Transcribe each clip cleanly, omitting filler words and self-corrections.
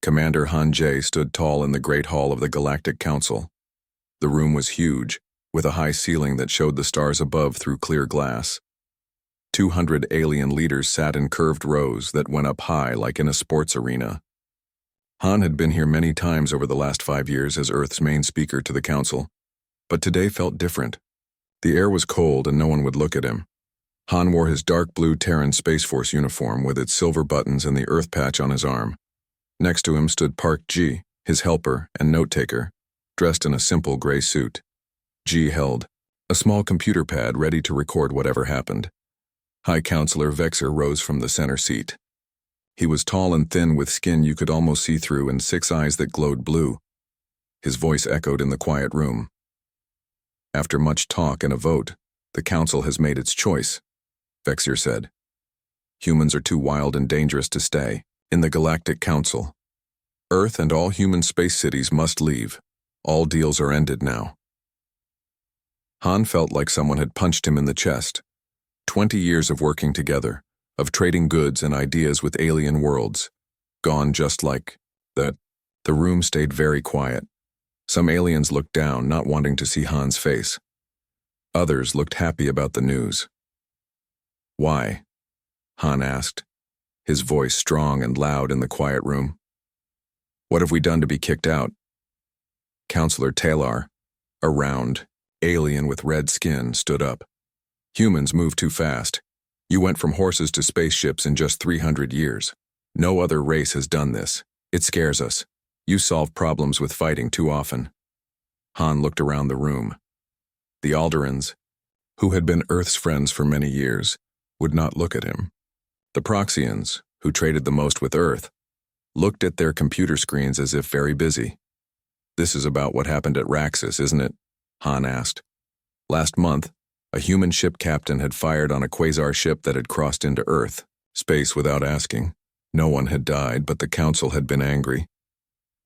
Commander Han Jie stood tall in the Great Hall of the Galactic Council. The room was huge, with a high ceiling that showed the stars above through clear glass. 200 alien leaders sat in curved rows that went up high like in a sports arena. Han had been here many times over the last 5 years as Earth's main speaker to the council, but today felt different. The air was cold and no one would look at him. Han wore his dark blue Terran Space Force uniform with its silver buttons and the Earth patch on his arm. Next to him stood Park Ji, his helper and note-taker, dressed in a simple gray suit. Ji held a small computer pad ready to record whatever happened. High Counselor Vexer rose from the center seat. He was tall and thin with skin you could almost see through and 6 eyes that glowed blue. His voice echoed in the quiet room. After much talk and a vote, the council has made its choice, Vexer said. Humans are too wild and dangerous to stay in the Galactic Council. Earth and all human space cities must leave. All deals are ended now. Han felt like someone had punched him in the chest. 20 years of working together, of trading goods and ideas with alien worlds, gone just like that. The room stayed very quiet. Some aliens looked down, not wanting to see Han's face. Others looked happy about the news. Why? Han asked, his voice strong and loud in the quiet room. What have we done to be kicked out? Counselor Taylor, a round alien with red skin, stood up. Humans move too fast. You went from horses to spaceships in just 300 years. No other race has done this. It scares us. You solve problems with fighting too often. Han looked around the room. The Alderans, who had been Earth's friends for many years, would not look at him. The Proxians, who traded the most with Earth, looked at their computer screens as if very busy. This is about what happened at Raxus, isn't it? Han asked. Last month, a human ship captain had fired on a quasar ship that had crossed into Earth, space without asking. No one had died, but the council had been angry.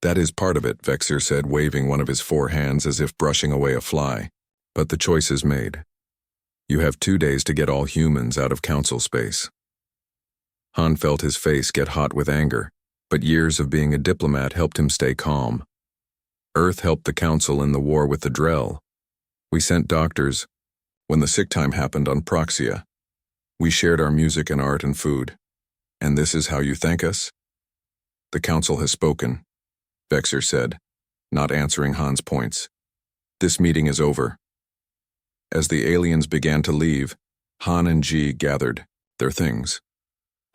That is part of it, Vexer said, waving one of his 4 hands as if brushing away a fly. But the choice is made. You have 2 days to get all humans out of council space. Han felt his face get hot with anger, but years of being a diplomat helped him stay calm. Earth helped the council in the war with the Drell. We sent doctors. When the sick time happened on Proxia, we shared our music and art and food. And this is how you thank us? The council has spoken, Vexer said, not answering Han's points. This meeting is over. As the aliens began to leave, Han and Ji gathered their things.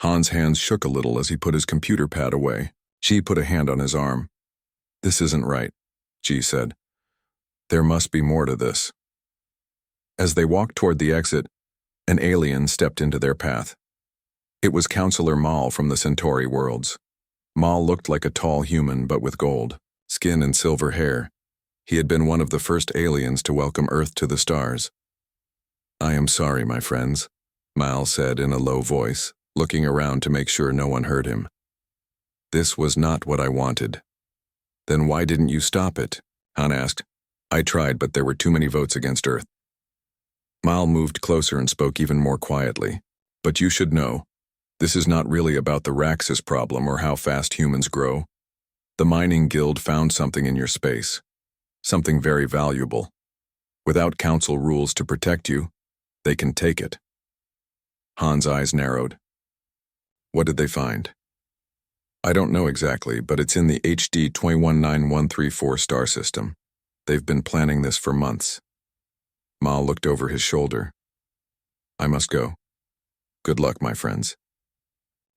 Han's hands shook a little as he put his computer pad away. Ji put a hand on his arm. This isn't right, Ji said. There must be more to this. As they walked toward the exit, an alien stepped into their path. It was Counselor Mal from the Centauri worlds. Mal looked like a tall human but with gold skin and silver hair. He had been one of the first aliens to welcome Earth to the stars. I am sorry, my friends, Mal said in a low voice, looking around to make sure no one heard him. This was not what I wanted. Then why didn't you stop it? Han asked. I tried, but there were too many votes against Earth. Mal moved closer and spoke even more quietly. But you should know, this is not really about the Raxus problem or how fast humans grow. The mining guild found something in your space. Something very valuable. Without council rules to protect you, they can take it. Han's eyes narrowed. What did they find? I don't know exactly, but it's in the HD 219134 star system. They've been planning this for months. Mal looked over his shoulder. I must go. Good luck, my friends.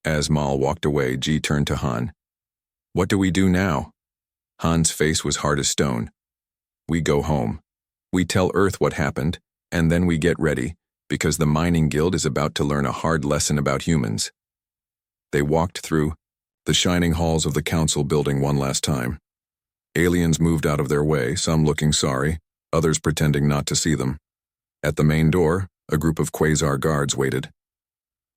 As Mal walked away, Ji turned to Han. What do we do now? Han's face was hard as stone. We go home. We tell Earth what happened, and then we get ready, because the mining guild is about to learn a hard lesson about humans. They walked through the shining halls of the council building one last time. Aliens moved out of their way, some looking sorry, others pretending not to see them. At the main door, a group of quasar guards waited.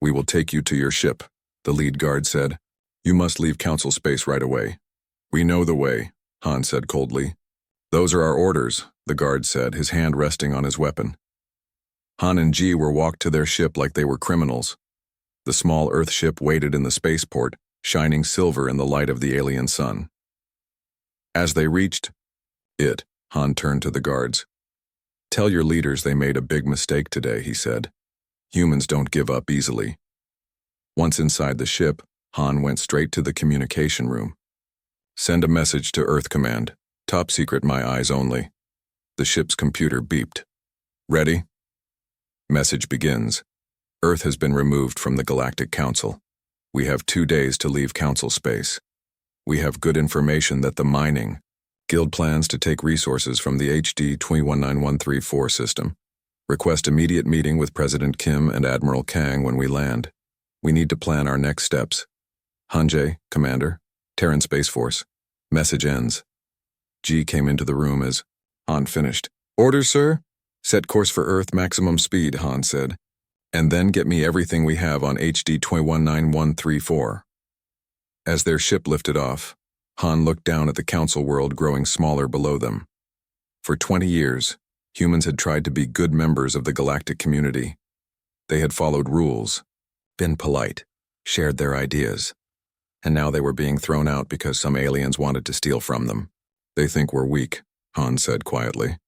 We will take you to your ship, the lead guard said. You must leave council space right away. We know the way, Han said coldly. Those are our orders, the guard said, his hand resting on his weapon. Han and Ji were walked to their ship like they were criminals. The small Earth ship waited in the spaceport, shining silver in the light of the alien sun. As they reached it, Han turned to the guards. "Tell your leaders they made a big mistake today," he said. "Humans don't give up easily." Once inside the ship, Han went straight to the communication room. "Send a message to Earth Command. Top secret, my eyes only." The ship's computer beeped. "Ready?" Message begins. "Earth has been removed from the Galactic Council. We have 2 days to leave Council space. We have good information that the mining Guild plans to take resources from the HD 219134 system. Request immediate meeting with President Kim and Admiral Kang when we land. We need to plan our next steps. Hanjae, Commander, Terran Space Force." Message ends. G came into the room as Han finished. "Orders, sir?" "Set course for Earth, maximum speed," Han said. "And then get me everything we have on HD 219134. As their ship lifted off, Han looked down at the Council world growing smaller below them. For 20 years, humans had tried to be good members of the galactic community. They had followed rules, been polite, shared their ideas, and now they were being thrown out because some aliens wanted to steal from them. "They think we're weak," Han said quietly.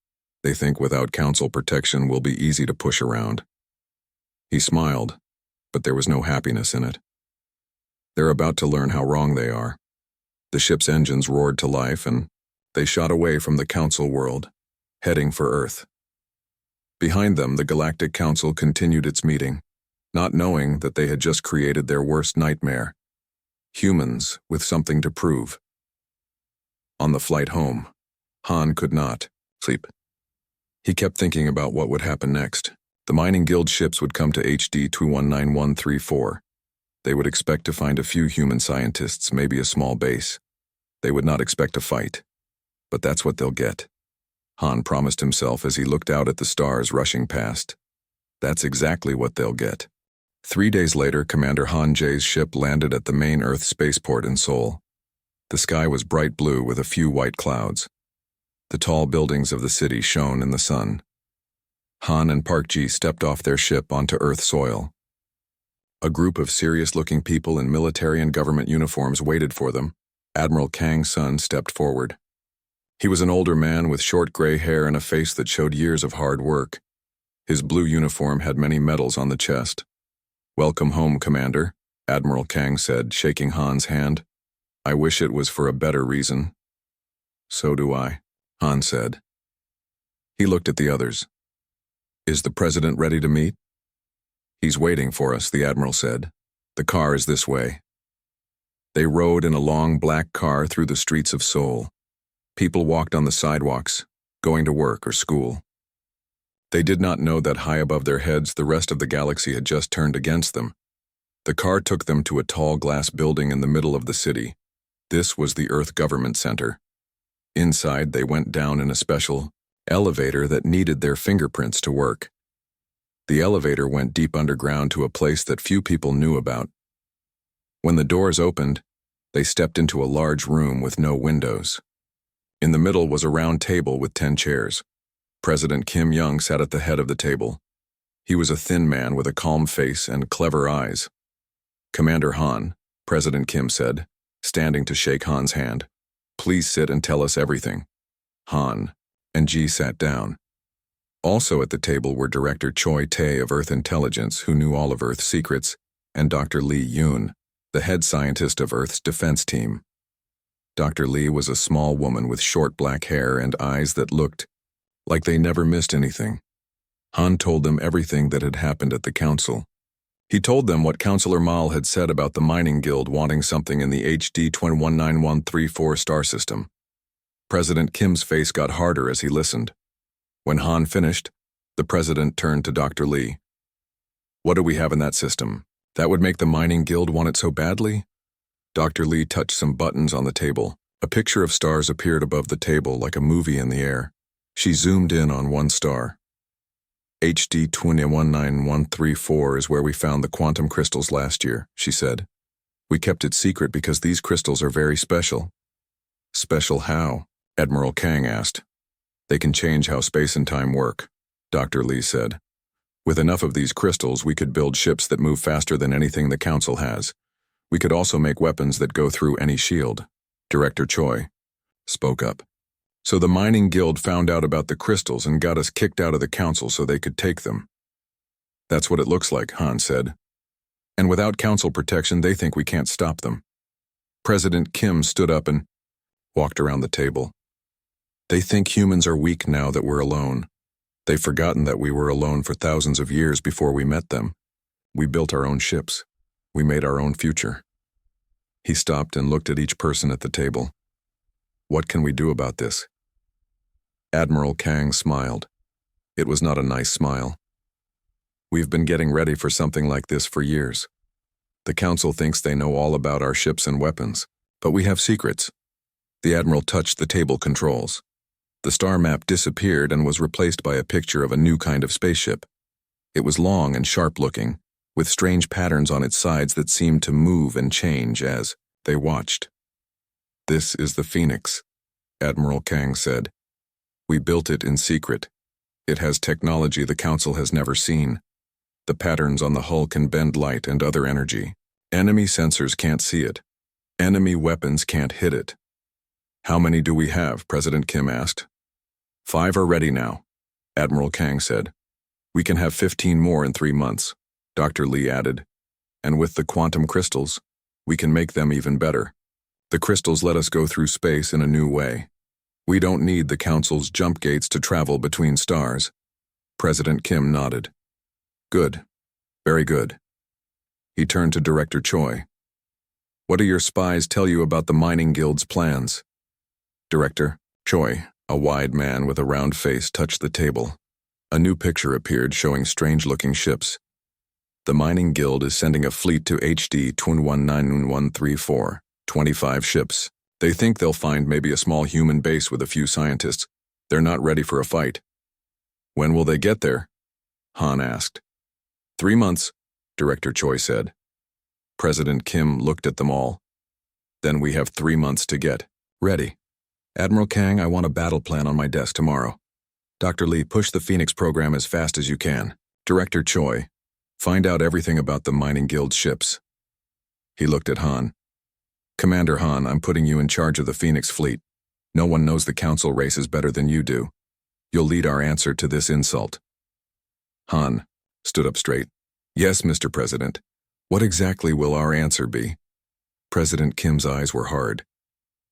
"They think without Council protection we'll be easy to push around." He smiled, but there was no happiness in it. They're about to learn how wrong they are. The ship's engines roared to life, and they shot away from the Council world, heading for Earth. Behind them, the Galactic Council continued its meeting, not knowing that they had just created their worst nightmare. Humans with something to prove. On the flight home, Han could not sleep. He kept thinking about what would happen next. The mining guild ships would come to HD 219134. They would expect to find a few human scientists, maybe a small base. They would not expect to fight. But that's what they'll get. Han promised himself as he looked out at the stars rushing past. That's exactly what they'll get. 3 days later, Commander Han Jae's ship landed at the main Earth spaceport in Seoul. The sky was bright blue with a few white clouds. The tall buildings of the city shone in the sun. Han and Park Ji stepped off their ship onto Earth soil. A group of serious-looking people in military and government uniforms waited for them. Admiral Kang's son stepped forward. He was an older man with short gray hair and a face that showed years of hard work. His blue uniform had many medals on the chest. "Welcome home, Commander," Admiral Kang said, shaking Han's hand. "I wish it was for a better reason." "So do I," Han said. He looked at the others. "Is the President ready to meet?" "He's waiting for us," the Admiral said. "The car is this way." They rode in a long black car through the streets of Seoul. People walked on the sidewalks, going to work or school. They did not know that high above their heads the rest of the galaxy had just turned against them. The car took them to a tall glass building in the middle of the city. This was the Earth Government Center. Inside, they went down in a special elevator that needed their fingerprints to work. The elevator went deep underground to a place that few people knew about. When the doors opened, they stepped into a large room with no windows. In the middle was a round table with 10 chairs. President Kim Young sat at the head of the table. He was a thin man with a calm face and clever eyes. "Commander Han," President Kim said, standing to shake Han's hand. "Please sit and tell us everything." Han and Ji sat down. Also at the table were Director Choi Tae of Earth Intelligence, who knew all of Earth's secrets, and Dr. Lee Yoon, the head scientist of Earth's defense team. Dr. Lee was a small woman with short black hair and eyes that looked like they never missed anything. Han told them everything that had happened at the council. He told them what Councillor Mal had said about the mining guild wanting something in the HD 219134 star system. President Kim's face got harder as he listened. When Han finished, the president turned to Dr. Lee. "What do we have in that system? That would make the mining guild want it so badly?" Dr. Lee touched some buttons on the table. A picture of stars appeared above the table like a movie in the air. She zoomed in on one star. "HD 219134 is where we found the quantum crystals last year," she said. "We kept it secret because these crystals are very special." "Special how?" Admiral Kang asked. "They can change how space and time work," Dr. Lee said. "With enough of these crystals, we could build ships that move faster than anything the Council has. We could also make weapons that go through any shield. Director Choi spoke up. So the mining guild found out about the crystals and got us kicked out of the council so they could take them. That's what it looks like, Han said. And without council protection, they think we can't stop them. President Kim stood up and walked around the table. They think humans are weak now that we're alone. They've forgotten that we were alone for thousands of years before we met them. We built our own ships. We made our own future. He stopped and looked at each person at the table. What can we do about this? Admiral Kang smiled. It was not a nice smile. We've been getting ready for something like this for years. The council thinks they know all about our ships and weapons, but we have secrets. The Admiral touched the table controls. The star map disappeared and was replaced by a picture of a new kind of spaceship. It was long and sharp-looking, with strange patterns on its sides that seemed to move and change as they watched. This is the Phoenix, Admiral Kang said. We built it in secret. It has technology the Council has never seen. The patterns on the hull can bend light and other energy. Enemy sensors can't see it. Enemy weapons can't hit it. How many do we have? President Kim asked. 5 are ready now, Admiral Kang said. We can have 15 more in 3 months, Dr. Lee added. And with the quantum crystals, we can make them even better. The crystals let us go through space in a new way. We don't need the Council's jump gates to travel between stars. President Kim nodded. Good. Very good. He turned to Director Choi. What do your spies tell you about the mining guild's plans? Director Choi, a wide man with a round face, touched the table. A new picture appeared showing strange-looking ships. The mining guild is sending a fleet to HD 219134, 25 ships. They think they'll find maybe a small human base with a few scientists. They're not ready for a fight. When will they get there? Han asked. 3 months, Director Choi said. President Kim looked at them all. Then we have 3 months to get ready. Admiral Kang, I want a battle plan on my desk tomorrow. Dr. Lee, push the Phoenix program as fast as you can. Director Choi, find out everything about the mining guild ships. He looked at Han. Commander Han, I'm putting you in charge of the Phoenix fleet. No one knows the council races better than you do. You'll lead our answer to this insult. Han stood up straight. Yes, Mr. President. What exactly will our answer be? President Kim's eyes were hard.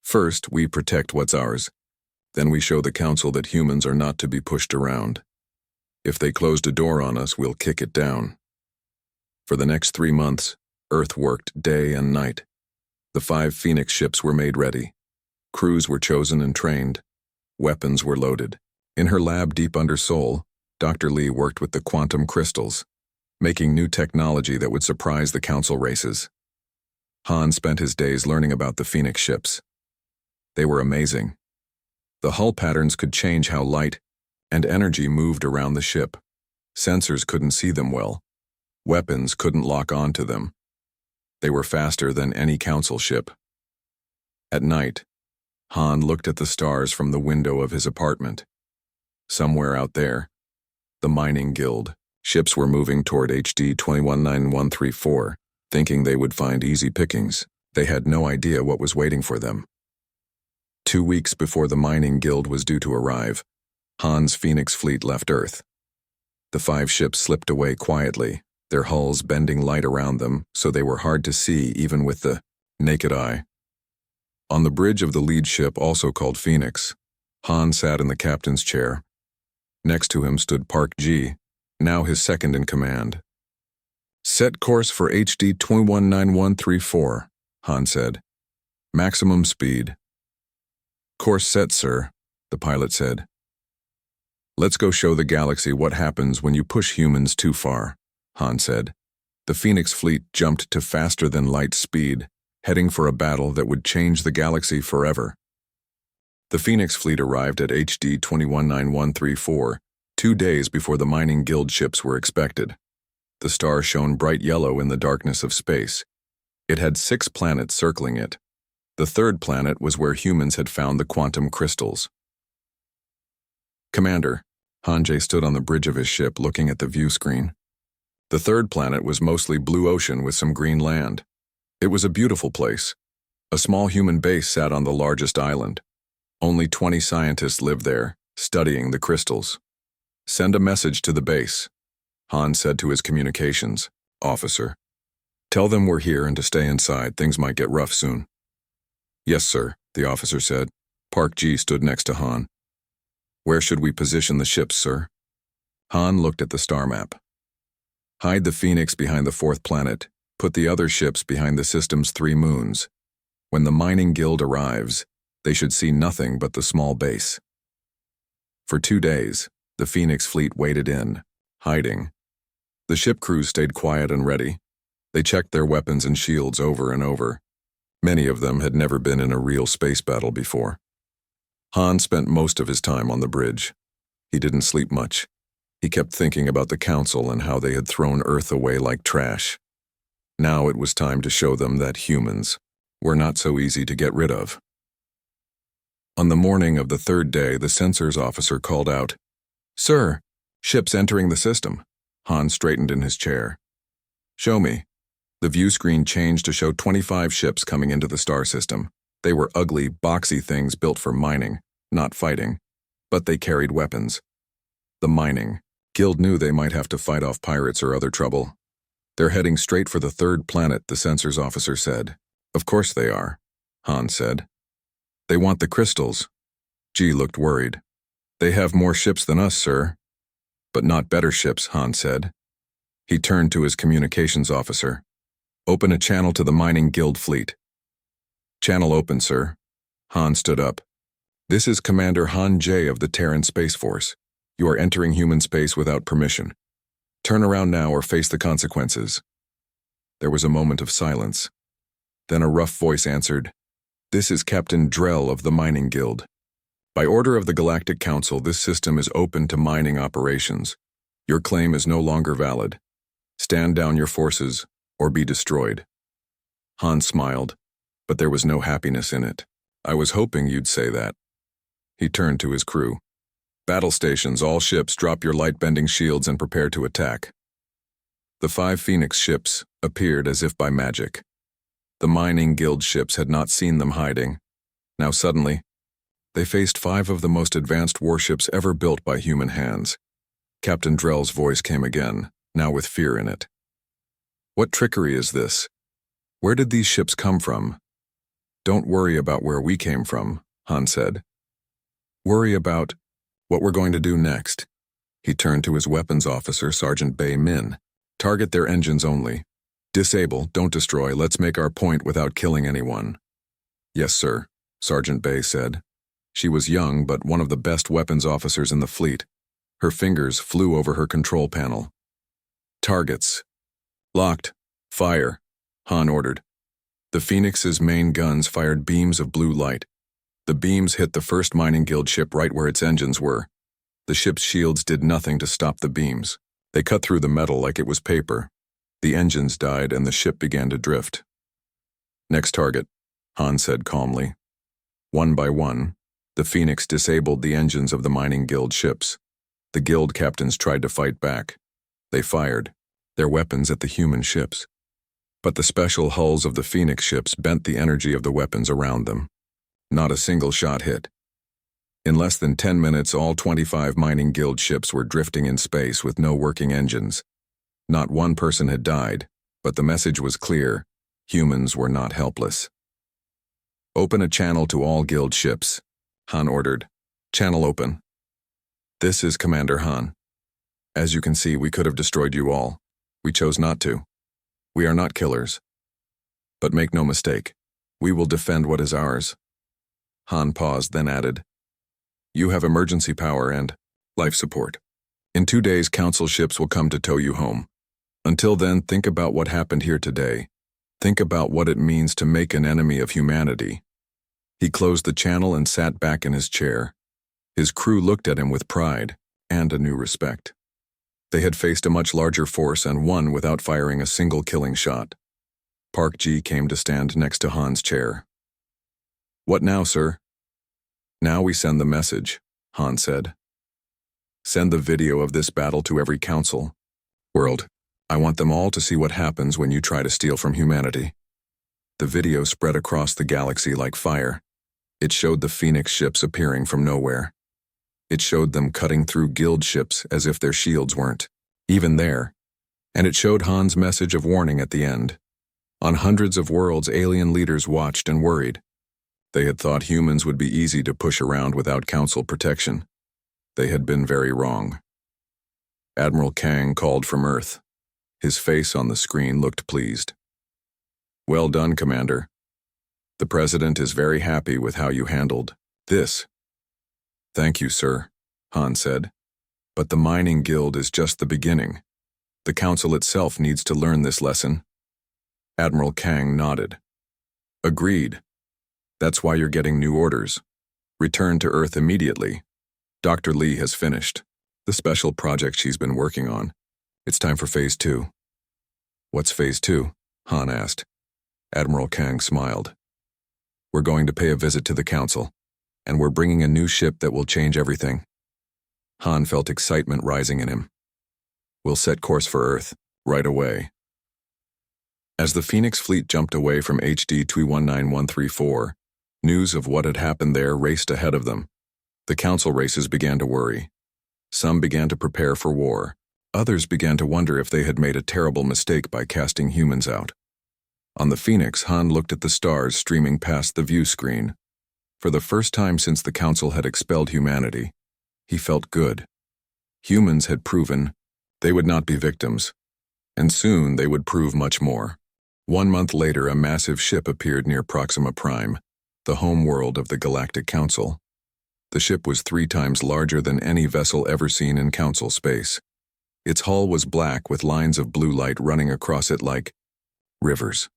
First, we protect what's ours. Then we show the council that humans are not to be pushed around. If they closed a door on us, we'll kick it down. For the next 3 months, Earth worked day and night. The 5 Phoenix ships were made ready. Crews were chosen and trained. Weapons were loaded. In her lab deep under Seoul, Dr. Lee worked with the quantum crystals, making new technology that would surprise the council races. Han spent his days learning about the Phoenix ships. They were amazing. The hull patterns could change how light and energy moved around the ship. Sensors couldn't see them well. Weapons couldn't lock onto them. They were faster than any council ship. At night, Han looked at the stars from the window of his apartment. Somewhere out there, the mining guild ships were moving toward HD 219134, thinking they would find easy pickings. They had no idea what was waiting for them. 2 weeks before the mining guild was due to arrive, Han's Phoenix fleet left Earth. The 5 ships slipped away quietly, their hulls bending light around them so they were hard to see even with the naked eye. On the bridge of the lead ship, also called Phoenix, Han sat in the captain's chair. Next to him stood Park Ji, now his second in command. Set course for HD 219134, Han said. Maximum speed. Course set, sir, the pilot said. Let's go show the galaxy what happens when you push humans too far, Han said. The Phoenix fleet jumped to faster-than-light speed, heading for a battle that would change the galaxy forever. The Phoenix fleet arrived at HD 219134, 2 days before the mining guild ships were expected. The star shone bright yellow in the darkness of space. It had 6 planets circling it. The 3rd planet was where humans had found the quantum crystals. Commander, Hanjae stood on the bridge of his ship looking at the view screen. The 3rd planet was mostly blue ocean with some green land. It was a beautiful place. A small human base sat on the largest island. Only 20 scientists lived there, studying the crystals. "Send a message to the base," Han said to his communications officer. "Tell them we're here and to stay inside. Things might get rough soon." "Yes, sir," the officer said. Park Ji stood next to Han. "Where should we position the ships, sir?" Han looked at the star map. "Hide the Phoenix behind the fourth planet. Put the other ships behind the system's 3 moons. When the mining guild arrives, they should see nothing but the small base." For 2 days, the Phoenix fleet waited in, hiding. The ship crews stayed quiet and ready. They checked their weapons and shields over and over. Many of them had never been in a real space battle before. Han spent most of his time on the bridge. He didn't sleep much. He kept thinking about the Council and how they had thrown Earth away like trash. Now it was time to show them that humans were not so easy to get rid of. On the morning of the 3rd day, the sensors officer called out, "Sir, ships entering the system." Han straightened in his chair. "Show me." The view screen changed to show 25 ships coming into the star system. They were ugly, boxy things built for mining, not fighting. But they carried weapons. The mining guild knew they might have to fight off pirates or other trouble. "They're heading straight for the 3rd planet," the sensors officer said. "Of course they are," Han said. "They want the crystals." Ji looked worried. "They have more ships than us, sir." "But not better ships," Han said. He turned to his communications officer. "Open a channel to the mining guild fleet." "Channel open, sir." Han stood up. "This is Commander Han J of the Terran Space Force. You are entering human space without permission. Turn around now or face the consequences." There was a moment of silence. Then a rough voice answered, "This is Captain Drell of the Mining Guild. By order of the Galactic Council, this system is open to mining operations. Your claim is no longer valid. Stand down your forces or be destroyed." Han smiled, but there was no happiness in it. "I was hoping you'd say that." He turned to his crew. "Battle stations, all ships, drop your light-bending shields and prepare to attack." The 5 Phoenix ships appeared as if by magic. The mining guild ships had not seen them hiding. Now suddenly, they faced 5 of the most advanced warships ever built by human hands. Captain Drell's voice came again, now with fear in it. "What trickery is this? Where did these ships come from?" "Don't worry about where we came from," Han said. "Worry about what we're going to do next." He turned to his weapons officer, Sergeant Bei Min. "Target their engines only. Disable, don't destroy. Let's make our point without killing anyone." "Yes, sir," Sergeant Bei said. She was young, but one of the best weapons officers in the fleet. Her fingers flew over her control panel. "Targets. Locked. Fire," Han ordered. The Phoenix's main guns fired beams of blue light. The beams hit the first mining guild ship right where its engines were. The ship's shields did nothing to stop the beams. They cut through the metal like it was paper. The engines died and the ship began to drift. "Next target," Han said calmly. One by one, the Phoenix disabled the engines of the mining guild ships. The guild captains tried to fight back. They fired their weapons at the human ships. But the special hulls of the Phoenix ships bent the energy of the weapons around them. Not a single shot hit. In less than 10 minutes, all 25 mining guild ships were drifting in space with no working engines. Not one person had died, but the message was clear: humans were not helpless. "Open a channel to all guild ships," Han ordered. "Channel open." "This is Commander Han. As you can see, we could have destroyed you all. We chose not to. We are not killers. But make no mistake, we will defend what is ours." Han paused, then added, "You have emergency power and life support. In 2 days, Council ships will come to tow you home. Until then, think about what happened here today. Think about what it means to make an enemy of humanity." He closed the channel and sat back in his chair. His crew looked at him with pride and a new respect. They had faced a much larger force and won without firing a single killing shot. Park Ji came to stand next to Han's chair. "What now, sir?" "Now we send the message," Han said. "Send the video of this battle to every council. World, I want them all to see what happens when you try to steal from humanity." The video spread across the galaxy like fire. It showed the Phoenix ships appearing from nowhere. It showed them cutting through guild ships as if their shields weren't even there. And it showed Han's message of warning at the end. On hundreds of worlds, alien leaders watched and worried. They had thought humans would be easy to push around without council protection. They had been very wrong. Admiral Kang called from Earth. His face on the screen looked pleased. "Well done, Commander. The President is very happy with how you handled this." "Thank you, sir," Han said. "But the Mining Guild is just the beginning. The Council itself needs to learn this lesson." Admiral Kang nodded. "Agreed. That's why you're getting new orders. Return to Earth immediately. Dr. Lee has finished the special project she's been working on. It's time for Phase 2. "What's Phase 2? Han asked. Admiral Kang smiled. "We're going to pay a visit to the Council, and we're bringing a new ship that will change everything." Han felt excitement rising in him. "We'll set course for Earth, right away." As the Phoenix fleet jumped away from HD 219134, news of what had happened there raced ahead of them. The Council races began to worry. Some began to prepare for war. Others began to wonder if they had made a terrible mistake by casting humans out. On the Phoenix, Han looked at the stars streaming past the view screen. For the first time since the Council had expelled humanity, he felt good. Humans had proven they would not be victims, and soon they would prove much more. 1 month later, a massive ship appeared near Proxima Prime, the home world of the Galactic Council. The ship was 3 times larger than any vessel ever seen in Council space. Its hull was black with lines of blue light running across it like rivers.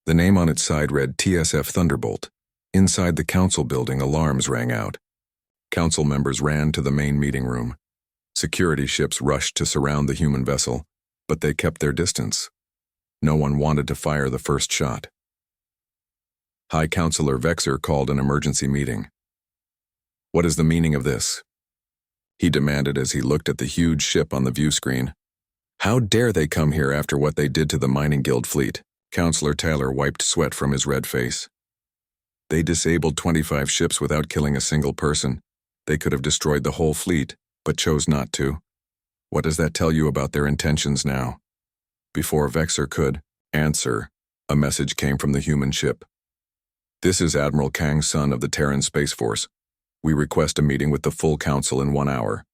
The name on its side read TSF Thunderbolt. Inside the Council building, alarms rang out. Council members ran to the main meeting room. Security ships rushed to surround the human vessel, but they kept their distance. No one wanted to fire the first shot. High Counselor Vexer called an emergency meeting. "What is the meaning of this?" he demanded as he looked at the huge ship on the view screen. "How dare they come here after what they did to the Mining Guild fleet?" Counselor Taylor wiped sweat from his red face. "They disabled 25 ships without killing a single person. They could have destroyed the whole fleet, but chose not to. What does that tell you about their intentions now?" Before Vexer could answer, a message came from the human ship. "This is Admiral Kang Sun of the Terran Space Force. We request a meeting with the full Council in 1 hour.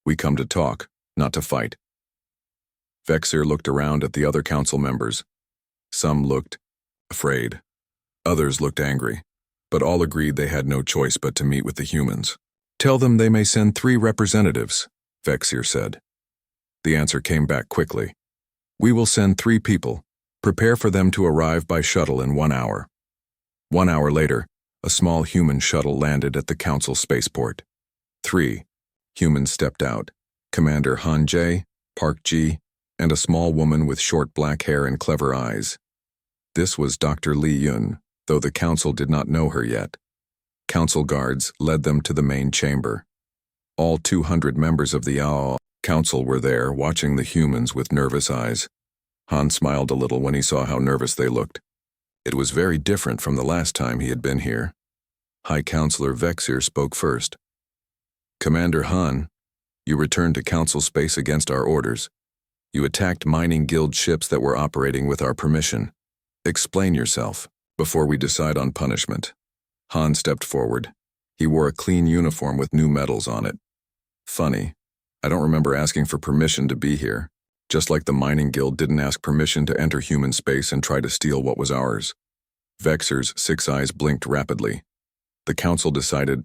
We come to talk, not to fight." Vexer looked around at the other Council members. Some looked afraid. Others looked angry, but all agreed they had no choice but to meet with the humans. "Tell them they may send 3 representatives," Vexer said. The answer came back quickly. "We will send 3 people. Prepare for them to arrive by shuttle in 1 hour." 1 hour later, a small human shuttle landed at the Council spaceport. 3 humans stepped out: Commander Han Jae, Park Ji, and a small woman with short black hair and clever eyes. This was Dr. Lee Yun, though the Council did not know her yet. Council guards led them to the main chamber. All 200 members of the Council were there, watching the humans with nervous eyes. Han smiled a little when he saw how nervous they looked. It was very different from the last time he had been here. High Counselor Vexer spoke first. "Commander Han, you returned to Council space against our orders. You attacked Mining Guild ships that were operating with our permission. Explain yourself before we decide on punishment." Han stepped forward. He wore a clean uniform with new medals on it. "Funny, I don't remember asking for permission to be here, just like the Mining Guild didn't ask permission to enter human space and try to steal what was ours." Vexer's 6 eyes blinked rapidly. The Council decided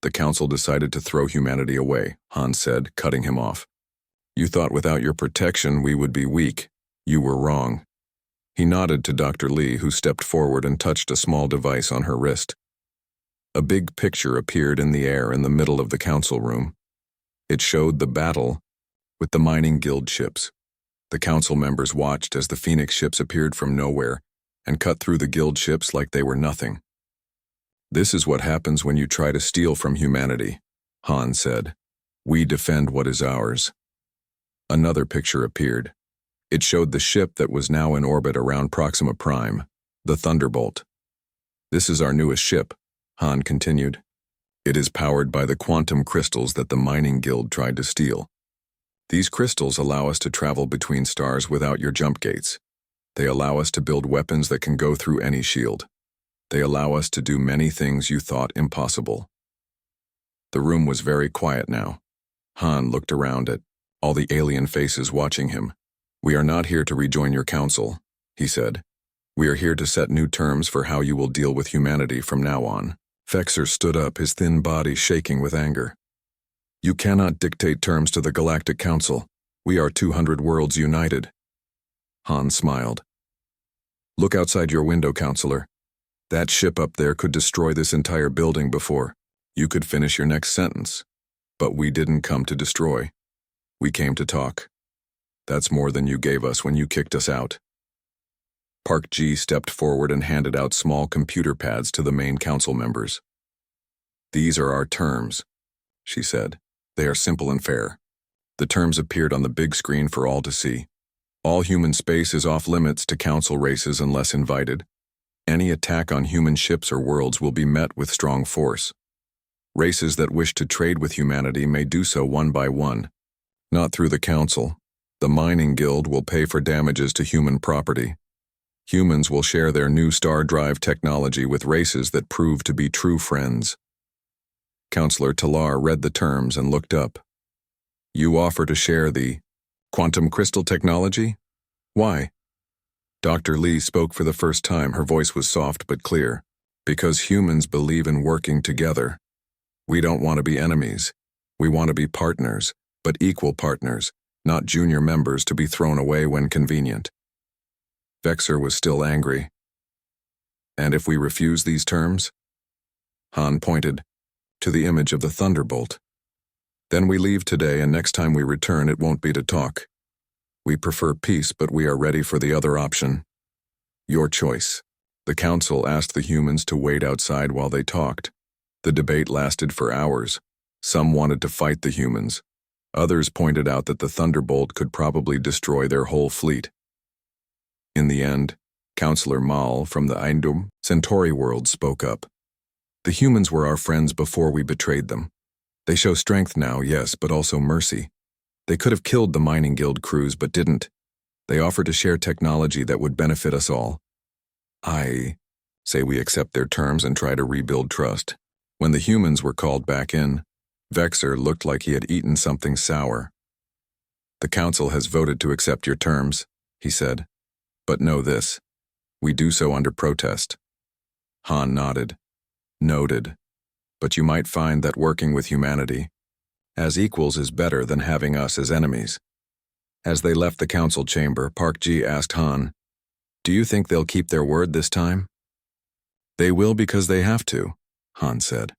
to throw humanity away," Han said, cutting him off. "You thought without your protection we would be weak. You were wrong." He nodded to Dr. Lee, who stepped forward and touched a small device on her wrist. A big picture appeared in the air in the middle of the Council room. It showed the battle with the Mining Guild ships. The Council members watched as the Phoenix ships appeared from nowhere and cut through the Guild ships like they were nothing. "This is what happens when you try to steal from humanity," Han said. "We defend what is ours." Another picture appeared. It showed the ship that was now in orbit around Proxima Prime. The Thunderbolt. This is our newest ship, Han continued. It is powered by the quantum crystals that the mining guild tried to steal. These crystals allow us to travel between stars without your jump gates. They allow us to build weapons that can go through any shield. They allow us to do many things you thought impossible. The room was very quiet now. Han looked around at all the alien faces watching him. We are not here to rejoin your council, he said. We are here to set new terms for how you will deal with humanity from now on. Vexor stood up, his thin body shaking with anger. You cannot dictate terms to the Galactic Council. We are 200 worlds united. Han smiled. Look outside your window, Counselor. That ship up there could destroy this entire building before you could finish your next sentence. But we didn't come to destroy. We came to talk. That's more than you gave us when you kicked us out. Park Ji stepped forward and handed out small computer pads to the main council members. These are our terms, she said. They are simple and fair. The terms appeared on the big screen for all to see. All human space is off limits to council races unless invited. Any attack on human ships or worlds will be met with strong force. Races that wish to trade with humanity may do so one by one. Not through the council. The mining guild will pay for damages to human property. Humans will share their new star drive technology with races that prove to be true friends. Counselor Talar read the terms and looked up. You offer to share the quantum crystal technology? Why? Dr. Lee spoke for the first time. Her voice was soft but clear. Because humans believe in working together. We don't want to be enemies. We want to be partners, but equal partners, not junior members to be thrown away when convenient. Vexor was still angry. And if we refuse these terms? Han pointed to the image of the Thunderbolt. Then we leave today, and next time we return it won't be to talk. We prefer peace, but we are ready for the other option. Your choice. The council asked the humans to wait outside while they talked. The debate lasted for hours. Some wanted to fight the humans. Others pointed out that the Thunderbolt could probably destroy their whole fleet. In the end, Counselor Mal from the Eindum Centauri world spoke up. The humans were our friends before we betrayed them. They show strength now, yes, but also mercy. They could have killed the mining guild crews, but didn't. They offered to share technology that would benefit us all. I say we accept their terms and try to rebuild trust. When the humans were called back in, Vexor looked like he had eaten something sour. The council has voted to accept your terms, he said. But know this, we do so under protest. Han nodded. Noted. But you might find that working with humanity as equals is better than having us as enemies. As they left the council chamber, Park Ji asked Han, do you think they'll keep their word this time? They will because they have to, Han said.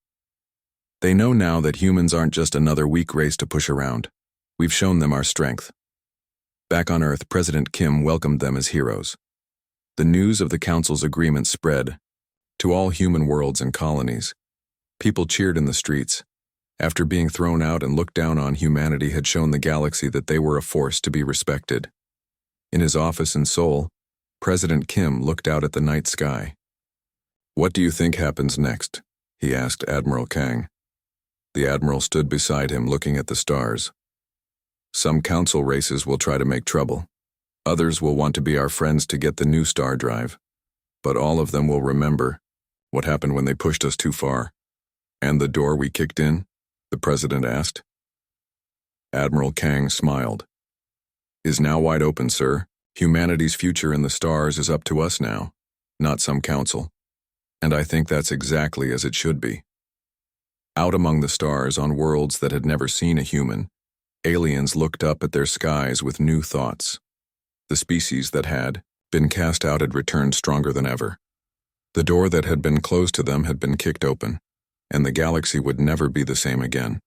They know now that humans aren't just another weak race to push around. We've shown them our strength. Back on Earth, President Kim welcomed them as heroes. The news of the council's agreement spread to all human worlds and colonies. People cheered in the streets. After being thrown out and looked down on, humanity had shown the galaxy that they were a force to be respected. In his office in Seoul, President Kim looked out at the night sky. What do you think happens next? He asked Admiral Kang. The admiral stood beside him looking at the stars. Some council races will try to make trouble. Others will want to be our friends to get the new star drive. But all of them will remember what happened when they pushed us too far. And the door we kicked in? The president asked. Admiral Kang smiled. Is now wide open, sir. Humanity's future in the stars is up to us now, not some council. And I think that's exactly as it should be. Out among the stars, on worlds that had never seen a human, aliens looked up at their skies with new thoughts. The species that had been cast out had returned stronger than ever. The door that had been closed to them had been kicked open, and the galaxy would never be the same again.